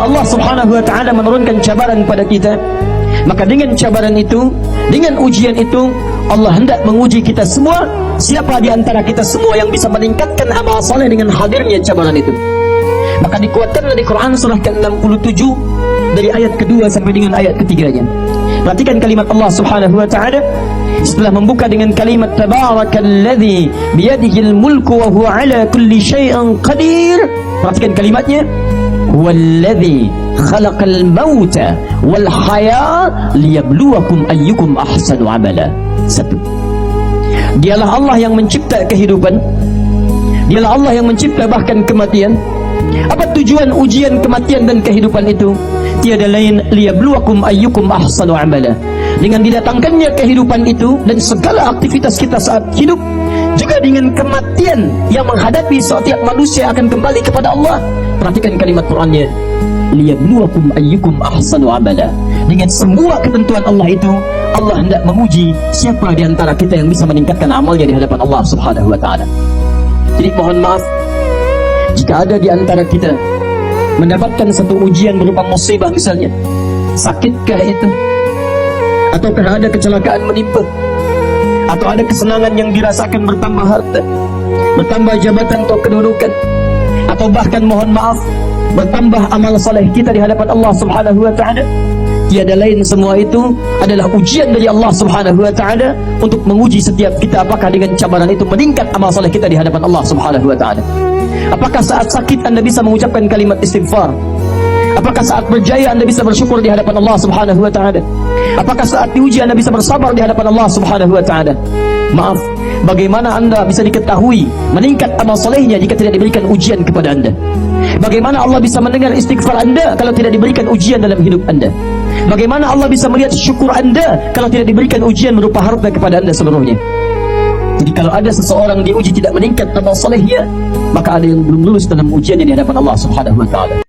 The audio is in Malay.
Allah Subhanahu wa ta'ala menurunkan cabaran pada kita, maka dengan cabaran itu, dengan ujian itu, Allah hendak menguji kita semua. Siapa di antara kita semua yang bisa meningkatkan amal saleh dengan hadirnya cabaran itu? Maka dikuatkan dari Quran surah ke-67 dari ayat kedua sampai dengan ayat ketiganya. Perhatikan kalimat Allah Subhanahu wa ta'ala setelah membuka dengan kalimat tabarakalladzi biyadihil mulku wa huwa ala kulli syai'in qadir. Perhatikan kalimatnya, huwallazi khalaqal mauta wal hayata liyabluwakum ayyukum ahsanu amala. Satu, dialah Allah yang mencipta kehidupan, dialah Allah yang mencipta bahkan kematian. Apa tujuan ujian kematian dan kehidupan itu? Tiada lain, liyabluwakum ayyukum ahsanu amala. Dengan didatangkannya kehidupan itu dan segala aktivitas kita saat hidup, juga dengan kematian yang menghadapi setiap manusia akan kembali kepada Allah. Perhatikan kalimat Qurannya, liyabluwakum ayyukum ahsanu amala. Dengan semua ketentuan Allah itu, Allah hendak menguji siapa di antara kita yang bisa meningkatkan amalnya di hadapan Allah Subhanahu wa ta'ala. Jadi mohon maaf jika ada di antara kita mendapatkan satu ujian berupa musibah misalnya, sakitkah itu? Ataukah ada kecelakaan menimpa? Atau ada kesenangan yang dirasakan bertambah harta, bertambah jabatan atau kedudukan, atau bahkan mohon maaf bertambah amal saleh kita di hadapan Allah Subhanahu wa ta'ala? Tiada lain, semua itu adalah ujian dari Allah Subhanahu wa ta'ala untuk menguji setiap kita apakah dengan cabaran itu meningkat amal saleh kita di hadapan Allah Subhanahu wa ta'ala. Apakah saat sakit Anda bisa mengucapkan kalimat istighfar? Apakah saat berjaya Anda bisa bersyukur di hadapan Allah Subhanahu wa ta'ala? Apakah saat diuji Anda bisa bersabar di hadapan Allah Subhanahu wa ta'ala? Maaf, bagaimana Anda bisa diketahui meningkat amal solehnya jika tidak diberikan ujian kepada Anda? Bagaimana Allah bisa mendengar istighfar Anda kalau tidak diberikan ujian dalam hidup Anda? Bagaimana Allah bisa melihat syukur Anda kalau tidak diberikan ujian berupa harta kepada Anda seluruhnya? Jadi kalau ada seseorang diuji tidak meningkat amal solehnya, maka ada yang belum lulus dalam ujiannya di hadapan Allah Subhanahu wa ta'ala.